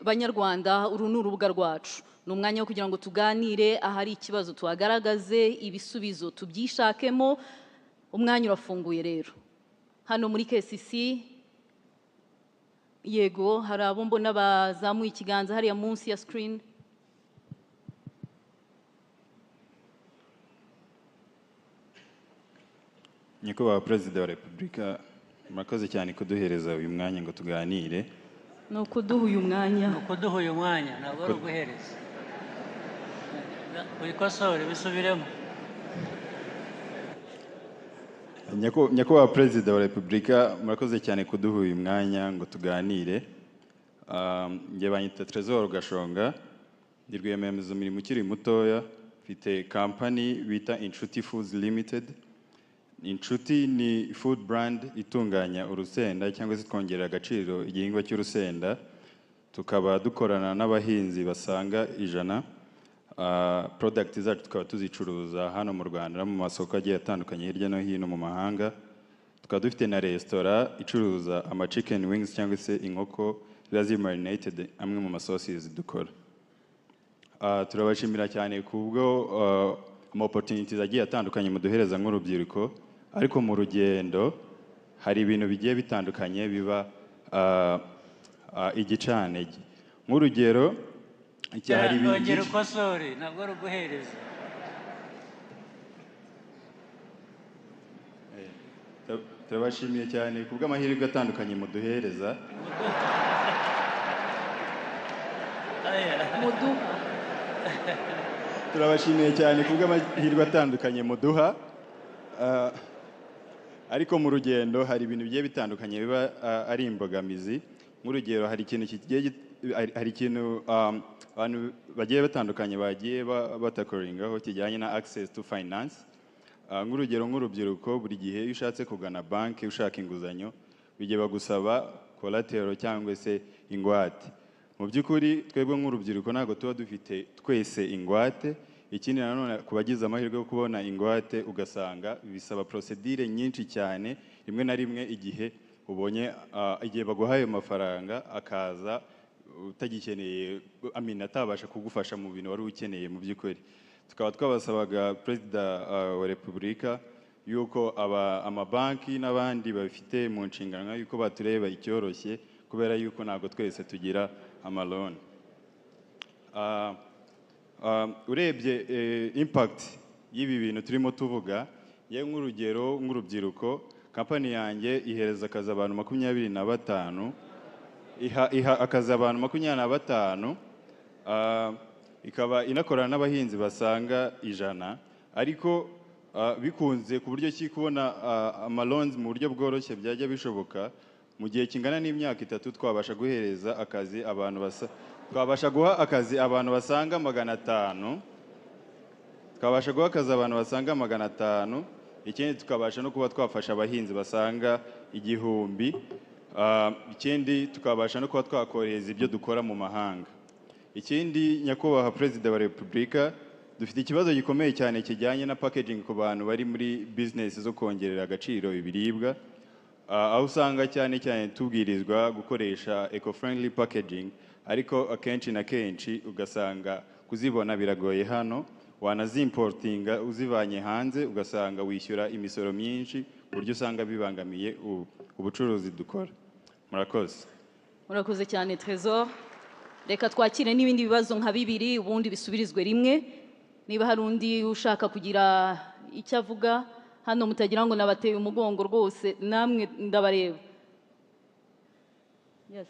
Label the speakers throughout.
Speaker 1: Banyarwanda uru ni urubuga rwacu ni umwanya wo kugira ngo tuganire ahari ikibazo tuhagaragaze ibisubizo tubyishakemo umwanya urafunguye rero hano muri KCC yego hari abo mbona bazamuye ikiganza hariya munsi ya screen
Speaker 2: Nyakubahwa Perezida wa Repubulika murakoze cyane kuduhereza uyu mwanya ngo tuganire
Speaker 1: nuko duha uyu mwanya
Speaker 3: ntabwo ari uguhereza uyikosore bisubiremo
Speaker 2: Nyakubahwa Perezida wa Repubulika murakoze cyane kuduha uyu mwanya ngo tuganire njye banyita Trésor Gashonga ndi rwiyemezamirimo ukiri mutoya mfite company bita Inshuti Foods Limited. Inshuti ni food brand itunganya urusenda cyangwa se twongerera agaciro igihingwa cy'urusenda tukaba dukorana n'abahinzi basaga 100 product zacu tukaba tuzicuruza hano mu Rwanda no mu masoko agiye atandukanye hirya no hino mu mahanga tukaba dufite na restaurant icuruza ama chicken wings cyangwa se inkoko zazi marinated amwe mu sauces dukora turabashimira cyane kubwo opportunities agiye atandukanye muduhereza nk'urubyiruko ariko mu rugendo hari ibintu bigiye bitandukanye biba igicane nk'urugero
Speaker 3: hari ibintu ukosore ntabwo ari uguhereza
Speaker 2: turabashimiye cyane kubw'amahirwe atandukanye muduhereza turabashimiye cyane kubw'amahirwe atandukanye muduha ariko mu rugendo hari ibintu bigiye bitandukanye biba ari imbogamizi nk'urugero hari ikintu abantu bagiye batandukanye bagiye batakoringaho kijyanye na access to finance nk'urugero nk'urubyiruko buri gihe iyo ushatse kugana banki ushaka inguzanyo bijye bagusaba collateral cyangwa se ingwate mu by'ukuri twebwe nk'urubyiruko ntabwo tuba dufite twese ingwate ikindi nanone kubagize amahirwe yo kubona ingwate ugasanga bisaba procedure nyinshi cyane rimwe na rimwe igihe ubonye igihe baguhaye amafaranga akaza utagikeneye atabasha kugufasha mu bintu wari ukeneye mu by'ukuri tukaba twabasabaga Perezida wa Repubulika yuko amabanki n'abandi bafite mu nshingano yuko batureba icyoroshye kubera yuko ntabwo twese tugira amalone urebye impact y'ibi bintu turimo tuvuga ye nk'urugero nk'urubyiruko company yanjye ihereza akazi abantu 25 iha akazi abantu 25 ikaba inakorana n'abahinzi basaga 100 ariko bikunze ku buryo ki kubona amalons mu buryo bworoshye byajya bishoboka mu gihe kingana n'imyaka 3 twabasha guhereza akazi abantu twabasha guha akazi abantu basaga 500 twabasha guha akazi abantu basaga 500 ikindi tukabasha no kuba twafasha abahinzi basaga 1000 ikindi tukabasha no kuba twakoreza ibyo dukora mu mahanga ikindi nyakubahwa Perezida wa Repubulika dufite ikibazo gikomeye cyane kijyanye na packaging ku bantu bari muri business zo kongerera agaciro ibiribwa aho usanga cyane tubwirizwa gukoresha eco-friendly packaging ariko akenshi na kenshi ugasanga kuzibona biragoye hano wanazimportinga uzivanye hanze ugasanga wishyura imisoro myinshi buryo usanga bibangamiye ubucuruzi dukora
Speaker 1: murakoze cyane Trésor reka twakire n'ibindi bibazo nka bibiri ubundi bisubirizwe rimwe niba hari undi ushaka kugira icyo avuga hano mutagira ngo nabateye umugongo rwose namwe ndabareba yes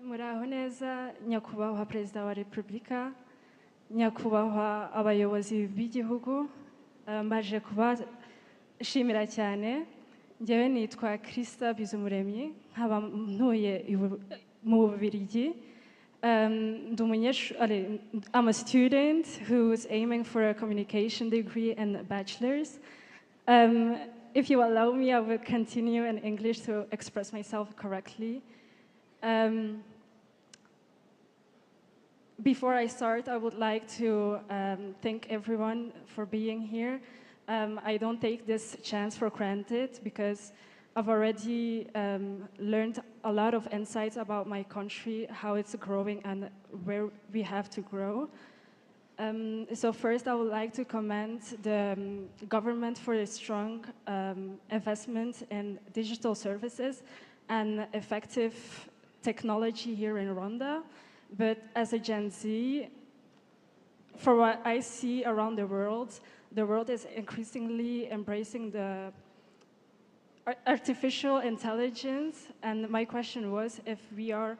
Speaker 4: Muraho neza nyakubahwa Perezida wa Repubulika nyakubahwa abayobozi b'igihugu mbaje kubashimira cyane njyewe nitwa Krista Bizumuremyi nkaba ntuye mu Bubiligi I'm a student who's aiming for a communication degree and a bachelor's if you allow me, I will continue in English to express myself correctly. Before I start, I would like to thank everyone for being here. I don't take this chance for granted because I've already learned a lot of insights about my country, how it's growing and where we have to grow. So first, I would like to commend the government for a strong investment in digital services and effective technology here in Rwanda. But as a Gen Z, for what I see around the world is increasingly embracing the artificial intelligence. And my question was if we are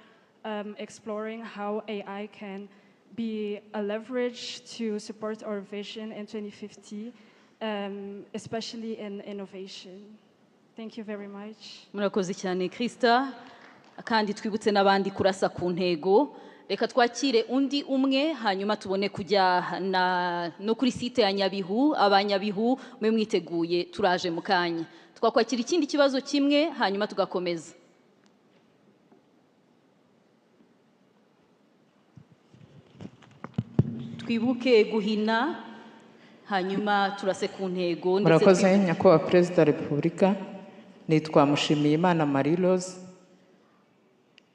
Speaker 4: exploring how AI can be a leverage to support our vision in 2050, especially in innovation. Thank you very much.
Speaker 1: Murakoze cyane Krista, kandi twibutse n'abandi kurasa ku ntego. Reka twakire undi umwe hanyuma tubone kujya no kuri site ya Nyabihu. Abanyabihu mwe mwiteguye turaje mu kanya. Twakwakira ikindi kibazo kimwe hanyuma tugakomeza. Twibuke guhina hanyuma turase ku ntego.
Speaker 5: Murakoze nyakubahwa Perezida wa Repubulika, nitwa Mushimiyimana Marie Rose,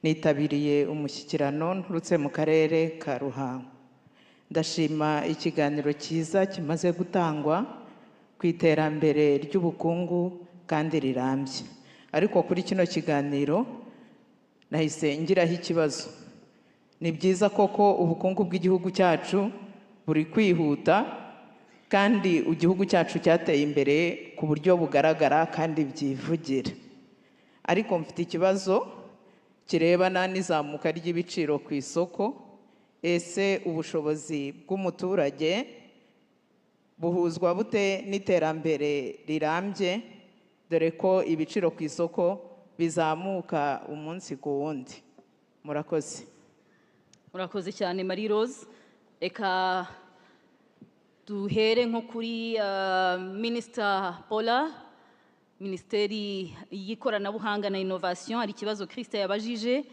Speaker 5: nitabiriye umushyikirano nturutse mu karere ka Ruhango. Ndashima ikiganiro cyiza kimaze gutangwa ku iterambere ry'ubukungu kandi rirambye. Ariko kuri kino kiganiro nahise ngiraho ikibazo. Ni byiza koko ubukungu bw'igihugu cyacu buri kwihuta kandi igihugu cyacu cyateye imbere ku buryo bugaragara kandi byivugira. Ariko mfite ikibazo kirebana n'izamuka ry'ibiciro ku isoko. Ese ubushobozi bw'umuturage buhuzwa bute n'iterambere rirambye, dore ko ibiciro ku isoko bizamuka umunsi ku wundi? Murakoze.
Speaker 1: Murakoze cyane Marie Rose. Eka duhere nko kuri Minister Paula, Minisiteri y'Ikoranabuhanga na Innovation. Hari ikibazo Krista yabajije,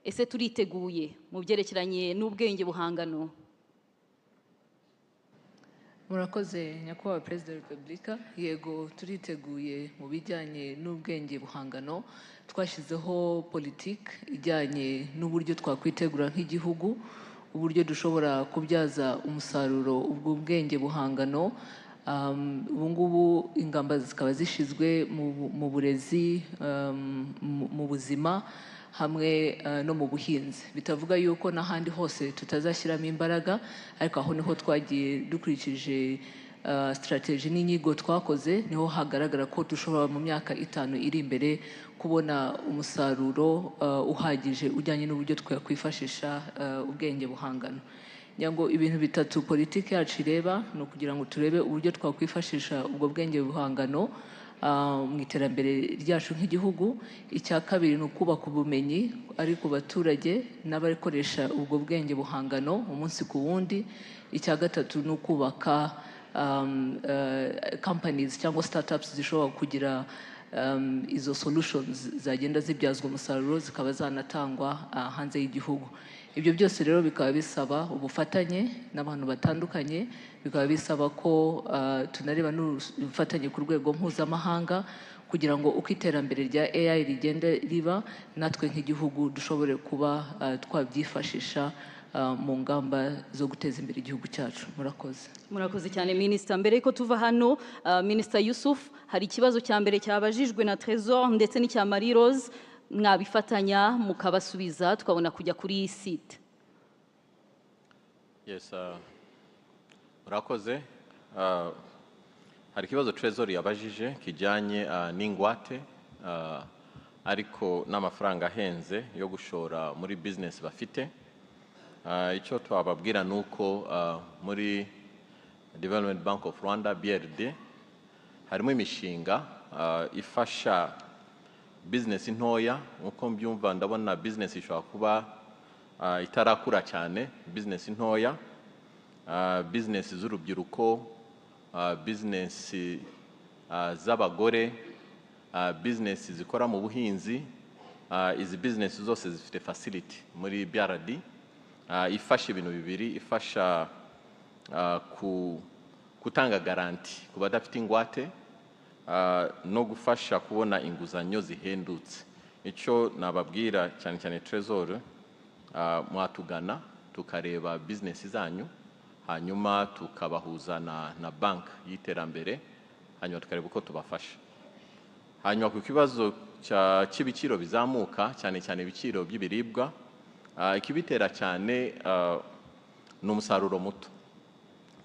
Speaker 1: ese turiteguye mu byerekeranye n'ubwenge buhangano?
Speaker 6: Murakoze nyakubahwa Perezida wa Repubulika. Yego turiteguye mu bijyanye n'ubwenge buhangano. Twashyizeho politiki ijyanye n'uburyo twakwitegura nk'igihugu, uburyo dushobora kubyaza umusaruro ubwo bwenge buhangano. Ubu ngubu ingamba zikaba zishyizwe mu burezi, mu buzima hamwe no mu buhinzi. Bitavuga yuko n'ahandi hose tutazashyiramo imbaraga, ariko aho niho twagiye dukurikije strategy n'inyigo twakoze, niho hagaragara ko dushobora mu myaka 5 iri imbere kubona umusaruro uhagije ujyanye n'uburyo twakwifashisha ubwenge buhangano. Nyango ibintu bitatu politiki yacu ireba no kugira ngo turebe uburyo twakwifashisha ubwo bwenge buhangano mu iterambere ryacu nk'igihugu. Icya kabiri ni ukubaka ubumenyi ari ku baturage n'abakoresha ubwo bwenge buhangano umunsi ku wundi. Icya gatatu ni ukubaka companies cyangwa startups zishobora kugira izo solutions zagenda zibyazwa umusaruro zikaba zanatangwa hanze y'igihugu. Ibyo byose rero bikaba bisaba ubufatanye n'abantu batandukanye, bikaba bisaba ko tunareba n'ubufatanye ku rwego mpuzamahanga kugira ngo uko iterambere rya AI rigenda riba, natwe nk'igihugu dushobore kuba twabyifashisha mu ngamba zo guteza imbere igihugu cyacu. Murakoze.
Speaker 1: Murakoze cyane Minister. Mbere ko tuva hano, Minister Yusuf, hari ikibazo cya mbere cyabajijwe na Trésor ndetse n'icya Marie Rose, mwabifatanya mukabasubiza tukabona kujya kuri site.
Speaker 7: Yes, murakoze. Hari ikibazo Trésor yabajije kijyanye n'ingwate ariko n'amafaranga ahenze yo gushora muri business bafite. Icyo twababwira nuko muri Development Bank of Rwanda BRD harimo imishinga ifasha business ntoya. Uko mbyumva ndabona business ishobora kuba itarakura cyane, business ntoya, business z'urubyiruko, business z'abagore, business zikora mu buhinzi. Izi business zose zifite facility muri BRD ifasha ibintu bibiri, ifasha gutanga garanti ku badafite ingwate no gufasha kubona inguzanyo zihendutse. Icyo nababwira cyane cyane Trésor, mwatugana tukareba business zanyu, hanyuma tukabahuza na bank y'iterambere, hanyuma tukareba uko tubafasha. Hanyuma ku kibazo cy'ibiciro bizamuka, cyane cyane ibiciro by'ibiribwa, ikibitera cyane ni umusaruro muto,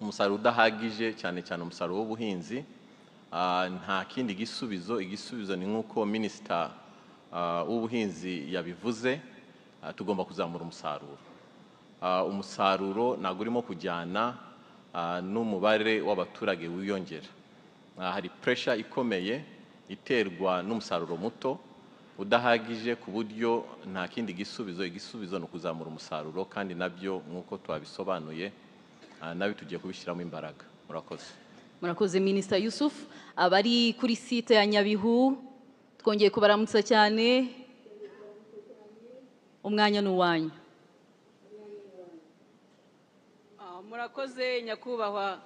Speaker 7: umusaruro udahagije, cyane cyane umusaruro w'ubuhinzi. Nta kindi igisubizo ni nk'uko Minisita w'ubuhinzi yabivuze, tugomba kuzamura umusaruro. Umusaruro ntabwo urimo kujyana n'umubare w'abaturage wiyongera. Hari pressure ikomeye iterwa n'umusaruro muto udahagije, ku buryo nta kindi igisubizo ni ukuzamura umusaruro, kandi nabyo nk'uko twabisobanuye nabyo tugiye kubishyiramo imbaraga. Murakoze.
Speaker 1: Murakoze Minisita Yusuf. Abari kuri site ya Nyabihu twongeye kubaramutsa cyane, umwanya ni uwanyu.
Speaker 8: Murakoze nyakubahwa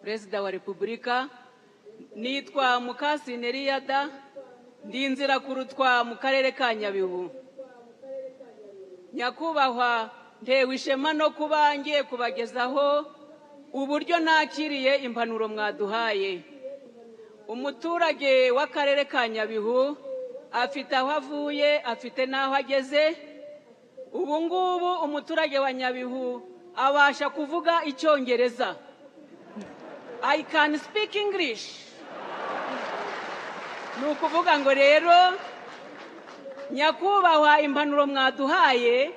Speaker 8: Perezida wa Repubulika. Nitwa Mukasine Riyada, ndi Nzirakurutwa mu karere ka Nyabihu. Nyakubahwa, ntewe ishema no kuba ngiye kubagezaho uburyo nakiriye impanuro mwaduhaye. Umuturage w'akarere ka Nyabihu afite aho avuye, afite n'aho ageze. Ubu ngubu umuturage wa Nyabihu abasha kuvuga Icyongereza. I can speak English. Ni ukuvuga ngo rero nyakubahwa, impanuro mwaduhaye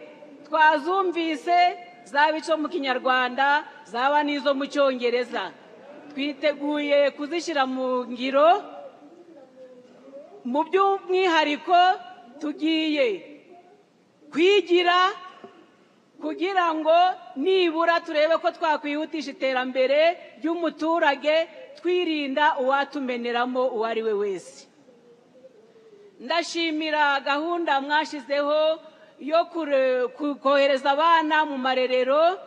Speaker 8: twazumvise, zaba izo mu Kinyarwanda zaba n'izo mu Cyongereza. Twiteguye kuzishyira mu ngiro. Mu by'umwihariko tugiye kwigira kugira ngo nibura turebe ko twakwihutisha iterambere ry'umuturage, twirinda uwatumeneramo uwo ari we wese. Ndashimira gahunda mwashyizeho yo kohereza abana mu marerero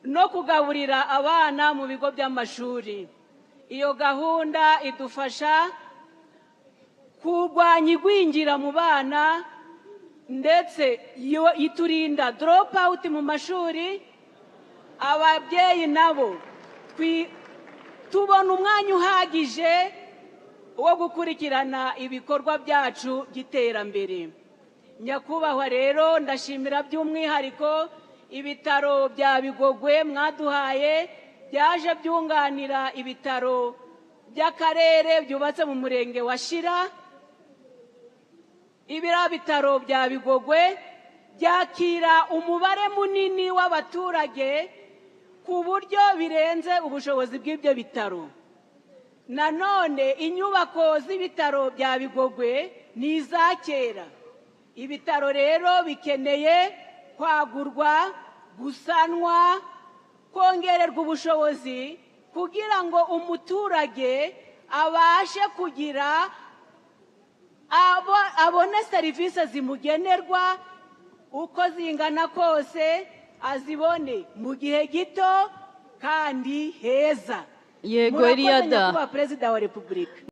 Speaker 8: no kugaburira abana mu bigo by'amashuri. Iyo gahunda idufasha kurwanya igwingira mu bana, ndetse iturinda drop out mu mashuri. Ababyeyi nabo tubona umwanya uhagije wo gukurikirana ibikorwa byacu by'iterambere. Nyakubahwa rero, ndashimira by'umwihariko ibitaro bya Bigogwe mwaduhaye, byaje byunganira ibitaro by'akarere byubatse mu murenge wa Shira. Ibira bitaro bya Bigogwe byakira umubare munini w'abaturage ku buryo birenze ubushobozi bw'ibyo bitaro. Nanone inyubako z'ibitaro bya Bigogwe ni iza kera. Ibitaro rero bikeneye kwagurwa, gusanwa, kongererwa ubushobozi kugira ngo umuturage abashe kugira abone serivisi zimugenerwa uko zingana kose, azibone mu gihe gito kandi heza.
Speaker 1: Yego Eliada.
Speaker 8: Murakoze nyakubahwa Perezida wa Repubulika.